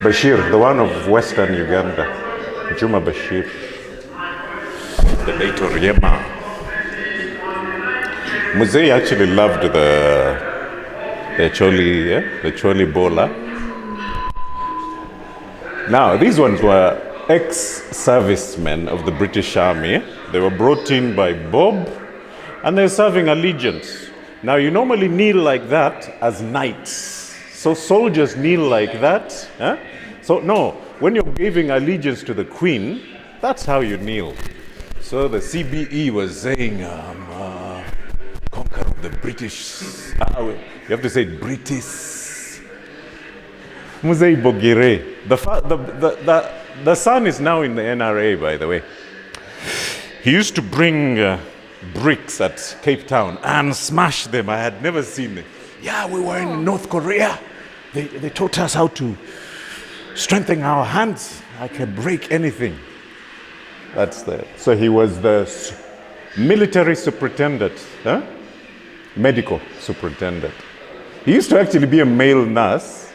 Bashir, the one of Western Uganda, Juma Bashir, the late Oriema. Muzei actually loved the Choli Bola. Now, these ones were ex-servicemen of the British Army. They were brought in by Bob, and they're serving allegiance. Now, you normally kneel like that as knights. So soldiers kneel like that. Huh? So no, when you're giving allegiance to the Queen, that's how you kneel. So the CBE was saying, conqueror of the British. You have to say British. Muzei Bogire. The son is now in the NRA, by the way. He used to bring bricks at Cape Town and smash them. I had never seen them. Yeah, we were in North Korea. They taught us how to strengthen our hands. I can break anything. So he was the military superintendent, medical superintendent. He used to actually be a male nurse.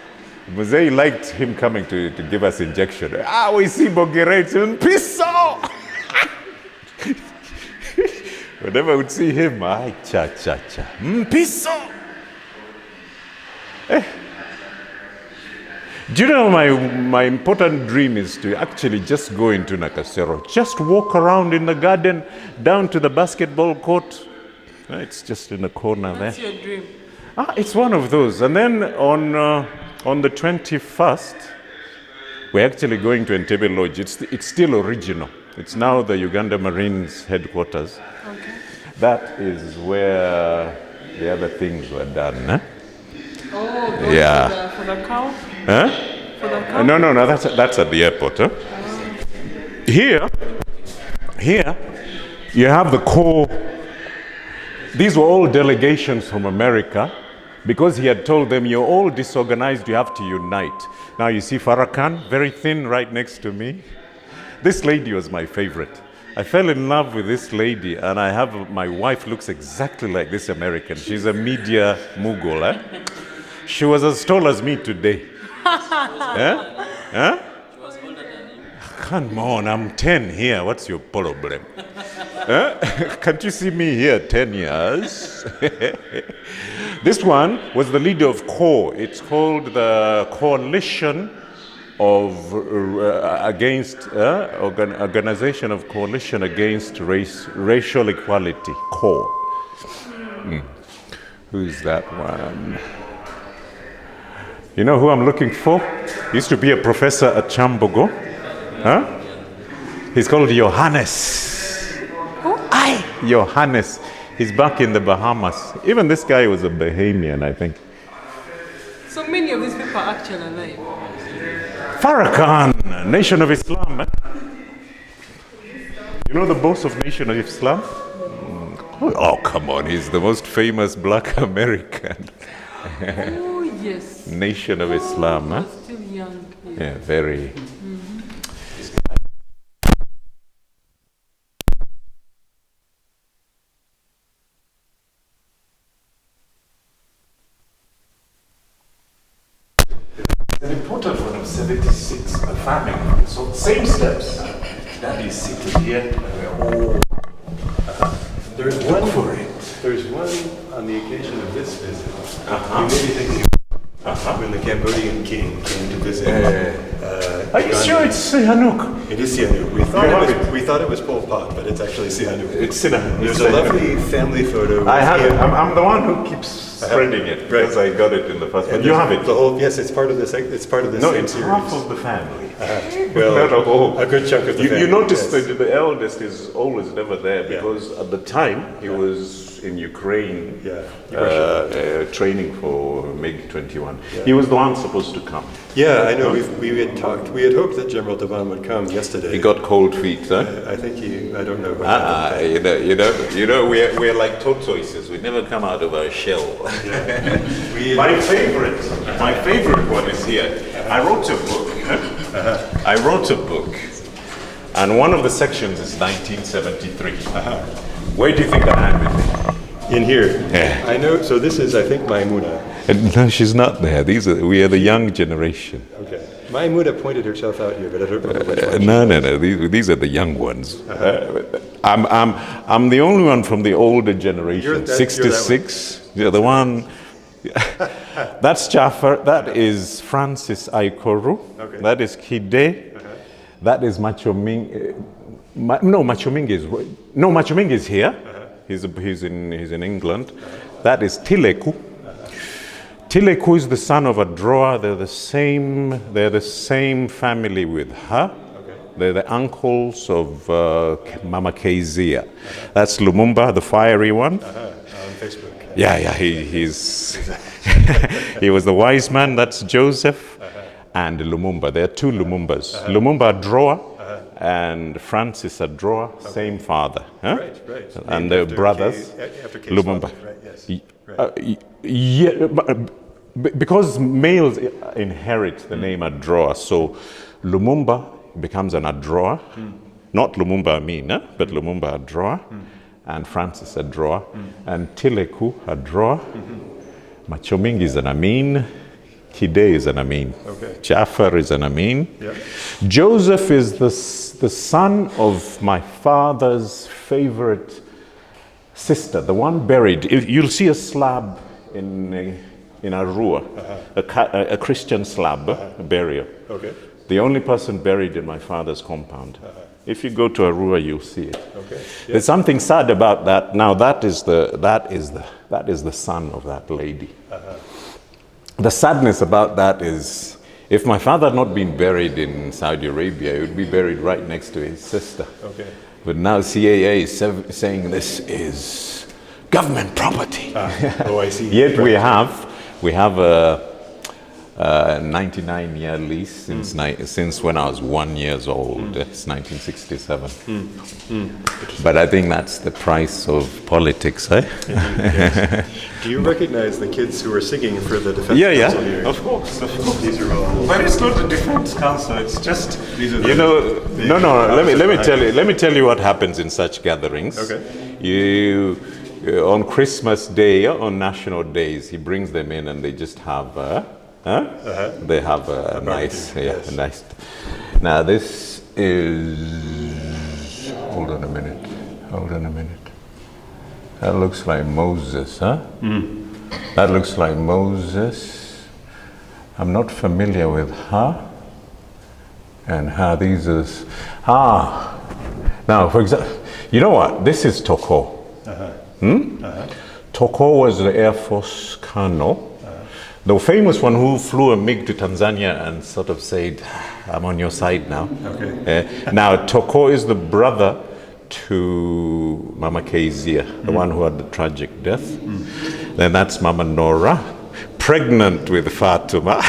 Muzei liked him coming to give us injection. We see Bogirate, piso! Whenever I would see him, piso! Do you know my important dream is to actually just go into Nakasero, just walk around in the garden, down to the basketball court. It's just in the corner there. That's your dream? It's one of those. And then on the 21st, we're actually going to Entebbe Lodge. It's still original. It's now the Uganda Marines headquarters. Okay. That is where the other things were done. Huh? Oh, yeah. For the cow? Huh? For the cow? No, that's at the airport. Huh? Here, you have the core. These were all delegations from America because he had told them, you're all disorganized, you have to unite. Now you see Farrakhan, very thin, right next to me. This lady was my favorite. I fell in love with this lady, and my wife looks exactly like this American. She's a media mogul. She was as tall as me today. Huh? She was older than you. Come on, I'm 10 here. What's your problem? Can't you see me here 10 years? This one was the leader of CORE. It's called the Coalition of Organization of Coalition Against Racial Equality, CORE. Who's that one? You know who I'm looking for? He used to be a professor at Chambogo. Huh? He's called Johannes. Who? Johannes. He's back in the Bahamas. Even this guy was a Bahamian, I think. So many of these people are actually alive. Farrakhan, Nation of Islam. You know the boss of Nation of Islam? Oh, come on. He's the most famous black American. Oh, yes. Nation of Islam. Huh? Still young. Yeah, very. An important one of 76, a farming. So same steps. Daddy's sitting here. We're all There's one for it. There's one on the occasion of this visit. You may be thinking when the Cambodian king came to visit. Are you sure it's Sihanouk? It is Sihanouk. We thought it was Pol Pot, but it's actually Sihanouk. It's Sihanouk. There's a lovely family photo. I have it. I'm the one who keeps spreading it because I got it in the first. But you have it. The whole, yes, it's part of this. It's part of this. No, same it's series. half of the family. Well, a good chunk of the family. You notice yes. that the eldest is always never there because at the time he was in Ukraine training for MiG-21. Yeah. He was the one supposed to come. Yeah, I know. We had talked. We had hoped that General Devan would come yesterday. He got cold feet, huh? I think I don't know. You know, we're like tortoises. We never come out of our shell. Yeah. My favorite one is here. I wrote a book. And one of the sections is 1973. Where do you think I am in it? In here. Yeah. I know. So this is, I think, Maimuna. No, she's not there. We are the young generation. Okay. Mine would have pointed herself out here, but I don't remember which one. No. These are the young ones. I'm the only one from the older generation. 66. You're the one. That's Jaffer. That is Francis Aikoru. Okay. That is Kide. That is Machoming. Machoming is here. He's in England. That is Tileku. Tileku is the son of a drawer. They're the same family with her. Okay. They're the uncles of Mama Kezia. That's Lumumba, the fiery one. On Facebook. Yeah, he's he was the wise man. That's Joseph and Lumumba. There are two Lumumbas. Lumumba a drawer and Francis a drawer, same father. Huh? Right. And they're brothers. After K's Lumumba. father, right, yes. Yeah, because males inherit the name Adroa, so Lumumba becomes an Adroa, not Lumumba Amin, but Lumumba Adroa, and Francis Adroa, and Tileku Adroa. Machoming is an Amin, Kide is an Amin, Okay. Jaffer is an Amin. Yep. Joseph is the son of my father's favorite sister, the one buried. You'll see a slab in Arua, a Christian slab burial. Okay. The only person buried in my father's compound. If you go to Arua, you'll see it. Okay. There's something sad about that. Now that is the son of that lady. The sadness about that is, if my father had not been buried in Saudi Arabia, he would be buried right next to his sister. Okay. But now CAA is saying this is government property. Oh, I see. Yet we have a 99-year lease since when I was 1 year old. It's 1967. But I think that's the price of politics, eh? Yes. Do you recognize the kids who are singing for the defense council here? Of course. These are all. But it's not the defense council. It's just These are the- Let me tell you what happens in such gatherings. Okay. You on Christmas Day, on national days, he brings them in and they just have. They have a nice, yes. a nice. Now this is. Hold on a minute. That looks like Moses, huh? That looks like Moses. I'm not familiar with her. And her. These is Now, for example, you know what? This is Toko. Toko was the Air Force colonel. The famous one who flew a MiG to Tanzania and sort of said, I'm on your side now. Okay. Now, Toko is the brother to Mama Kezia, the one who had the tragic death. Then that's Mama Nora, pregnant with Fatuma.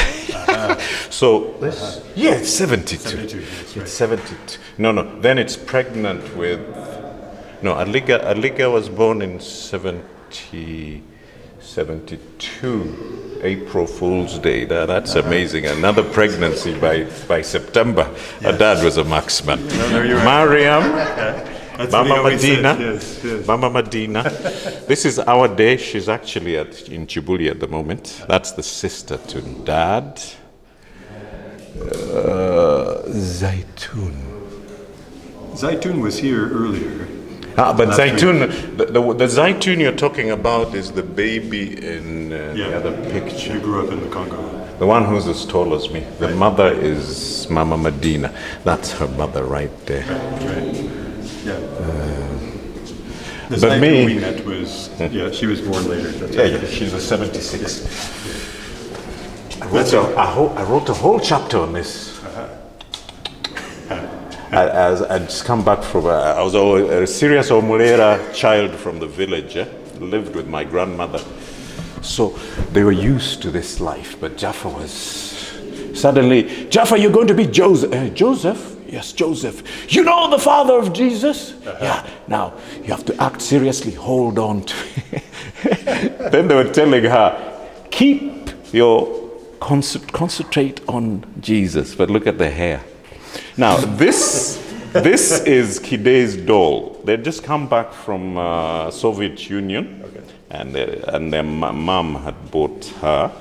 So, it's 72. 72, yes, right. It's 72. No, then it's pregnant with... No, Aliga was born in 72. April Fool's Day. That's amazing. Another pregnancy by September. Her dad was a marksman. Mariam, Mama Medina. Yes. Mama Medina. This is our day. She's actually in Chibuli at the moment. That's the sister to Dad. Zaitun. Zaitun was here earlier. But Zaitun, the Zaitun you're talking about is the baby in the other picture. She grew up in the Congo. The one who's as tall as me. The mother is Mama Medina. That's her mother right there. Right. Yeah. The but Zaitun me- we met was, she was born later. That's Yeah, she's a 76. I wrote a whole chapter on this. I just come back from, I was a serious Omulera child from the village, lived with my grandmother. So they were used to this life, but Jaffer was suddenly, Jaffer, you're going to be Joseph. Joseph? Yes, Joseph. You know the father of Jesus? Yeah, now you have to act seriously, hold on to it. Then they were telling her, concentrate on Jesus, but look at the hair. Now, this is Kide's doll. They just come back from Soviet Union, and their mom had bought her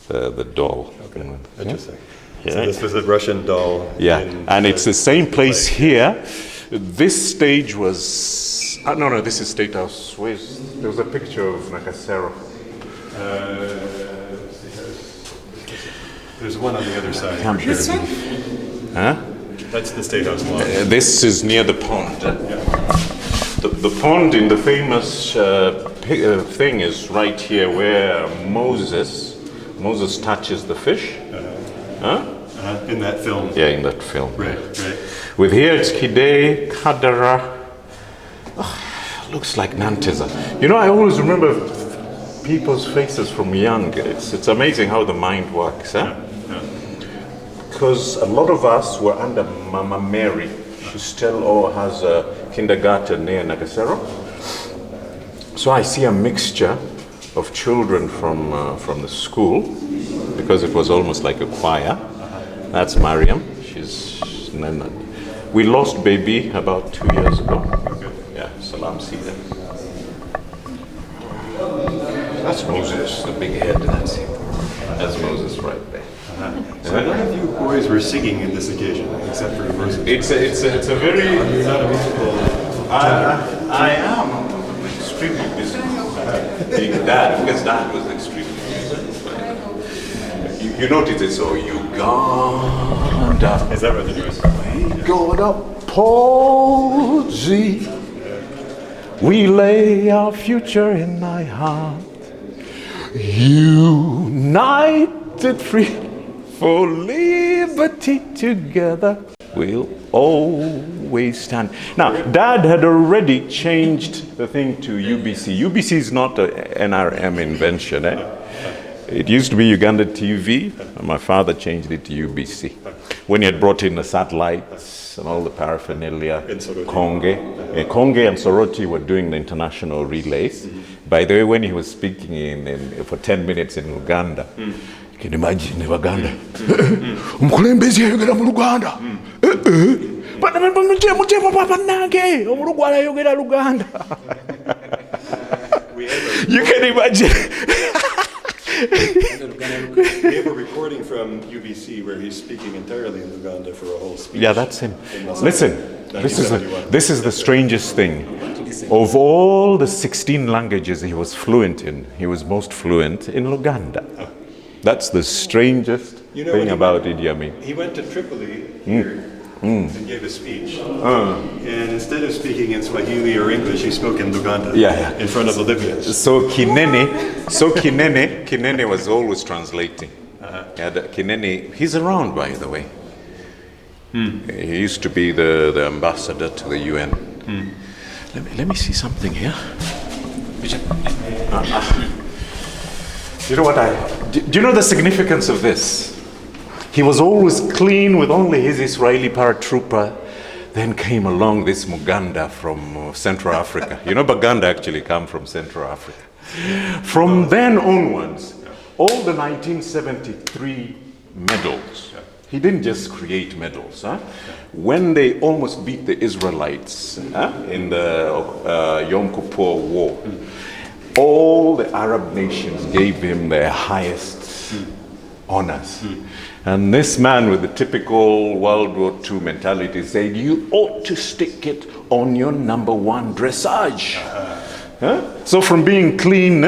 the doll. Okay. Interesting. Yeah. So this was a Russian doll. Yeah, and it's the same place play. here. This stage was, no, this is State House. There was a picture of Nakasero. There's one on the other side. This one? Huh? That's the State House lawn. This is near the pond. The pond in the famous thing is right here where Moses touches the fish. In that film. Yeah, in that film. Right. With here it's Kide, Kadara. Looks like Nanteza. You know, I always remember people's faces from young. It's amazing how the mind works, huh? Because a lot of us were under Mama Mary. She still has a kindergarten near Nagasero. So I see a mixture of children from the school, because it was almost like a choir. That's Mariam. We lost baby about 2 years ago. Yeah, Salam Sida. That's Moses, the big head. That's Moses right there. So none of you boys were singing in this occasion, except for Moses. It's a very. You're not a musical. I am extremely busy. Being dad, because dad was extremely busy. You notice it's all Uganda. Is that what the news? Gonna palsy. We lay our future in thy heart. United free for liberty together. We'll always stand. Now, Dad had already changed the thing to UBC. UBC is not an NRM invention. It used to be Uganda TV, and my father changed it to UBC. When he had brought in the satellites and all the paraphernalia, Konge and Soroti were doing the international relays. By the way, when he was speaking for 10 minutes in Uganda, you can imagine Uganda. Umukulembezi ayogera mu Luganda. You can imagine. We have a recording from UBC where he's speaking entirely in Uganda for a whole speech. Yeah, that's him. Listen, this is the strangest thing. Of all the 16 languages he was fluent in, he was most fluent in Luganda. That's the strangest thing about Idi Amin. He went to Tripoli here and gave a speech. And instead of speaking in Swahili or English, he spoke in Luganda in front of the Libyans. So Kinene was always translating. Kinene, he's around, by the way. He used to be the ambassador to the UN. Let me see something here. You know what do you know the significance of this? He was always clean with only his Israeli paratrooper. Then came along this Muganda from Central Africa. You know, Baganda actually come from Central Africa. From then onwards, all the 1973 medals, he didn't just create medals. When they almost beat the Israelites in the Yom Kippur War, all the Arab nations gave him their highest honors. And this man with the typical World War II mentality said, you ought to stick it on your number one dressage. So from being clean,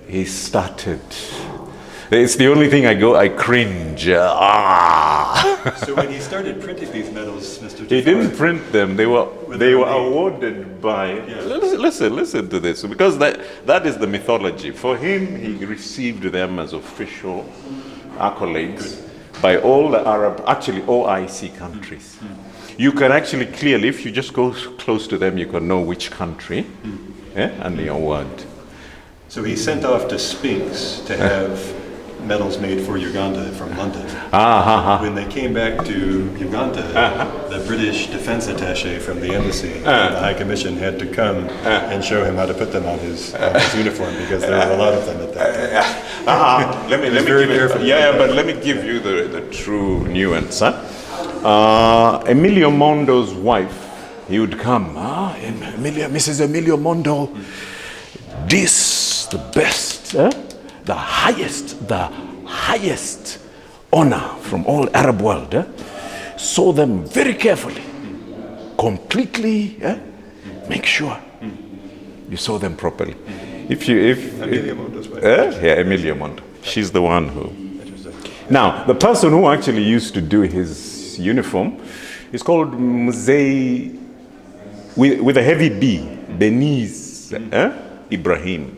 he started. It's the only thing I cringe. So when he started printing these medals, Mr. He didn't print them. They were awarded by. Listen to this, because that is the mythology. For him, he received them as official accolades by all the Arab, actually OIC countries. You can actually clearly, if you just go close to them, you can know which country and the award. So he sent off to Spinks to have medals made for Uganda from London. When they came back to Uganda, the British defense attaché from the embassy, and the High Commission, had to come and show him how to put them on his uniform, because there were a lot of them at that time. Let me give you the true nuance. Emilio Mondo's wife, he would come. Mrs. Emilio Mondo, this the best, the highest honor from all Arab world, saw them very carefully, completely, make sure you saw them properly. Emilia Mondo's wife. Yeah, Emilia Mondo. She's the one who. Now, the person who actually used to do his uniform is called Mzee, with a heavy B, Beniz Ibrahim.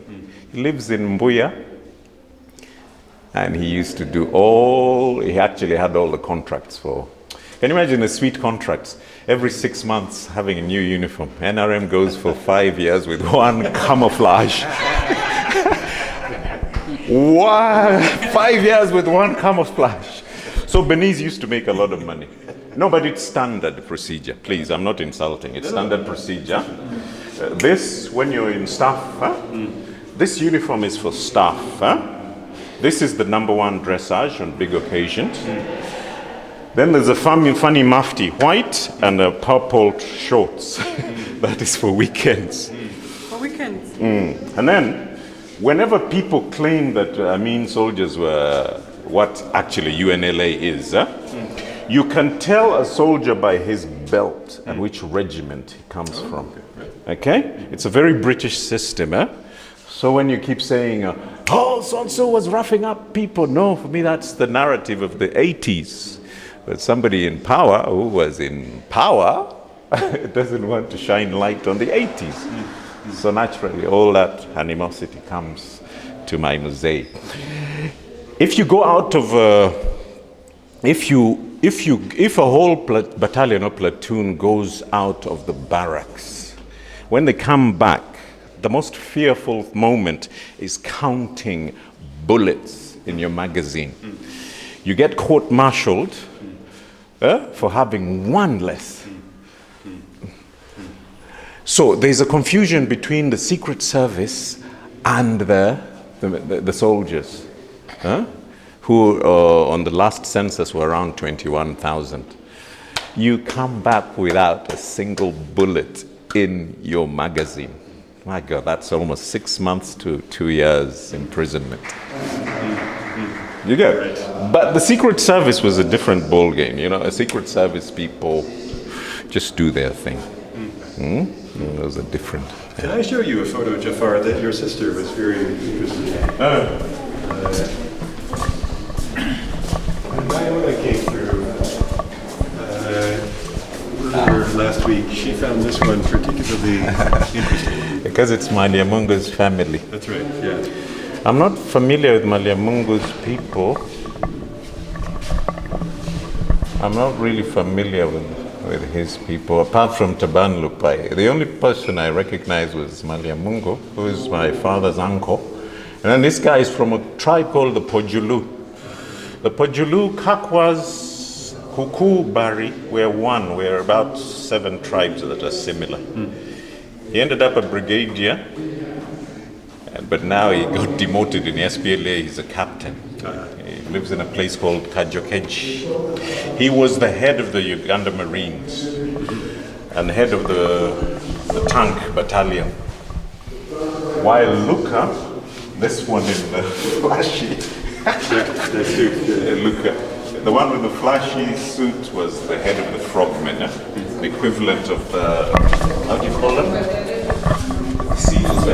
He lives in Mbuya, and he used to do he actually had all the contracts for. Can you imagine the sweet contracts? Every 6 months having a new uniform. NRM goes for 5 years with one camouflage. 5 years with one camouflage. So Beniz used to make a lot of money. No, but it's standard procedure. Please, I'm not insulting. It's standard procedure. This, when you're in staff, this uniform is for staff. This is the #1 dressage on big occasions. Then there's a funny mufti, white, and a purple shorts. That is for weekends. For weekends. And then, whenever people claim that AMIN soldiers were what actually UNLA is, you can tell a soldier by his belt and which regiment he comes from. Okay? It's a very British system. So when you keep saying, so-and-so was roughing up people, no, for me that's the narrative of the 80s. But somebody in power who was in power doesn't want to shine light on the 80s. So naturally, all that animosity comes to my mosaic. If you go out of, if a whole battalion or platoon goes out of the barracks, when they come back, the most fearful moment is counting bullets in your magazine. You get court-martialed for having one less. So there's a confusion between the Secret Service and the soldiers, who on the last census were around 21,000. You come back without a single bullet in your magazine. My God, that's almost 6 months to 2 years imprisonment. You get it? But the Secret Service was a different ball game. You know, a Secret Service people just do their thing. Those are different. Can I show you a photo, Jaffar, that your sister was very interested in? When I came through earlier last week, she found this one particularly interesting. Because it's Maliamungu's family. That's right, yeah. I'm not familiar with Maliamungu's people. I'm not really familiar with his people, apart from Taban Lupai. The only person I recognized was Maliamungu, who is my father's uncle. And then this guy is from a tribe called the Pojulu. The Pojulu, Kakwas, Kuku, Bari, we're about 7 tribes that are similar. He ended up a brigadier, but now he got demoted in SPLA. He's a captain. He lives in a place called Kajokeji. He was the head of the Uganda Marines and the head of the tank battalion. While Luka, this one in the flashy, Luka, the one with the flashy suit was the head of the frogmen, the equivalent of the, how do you call them? SEALs.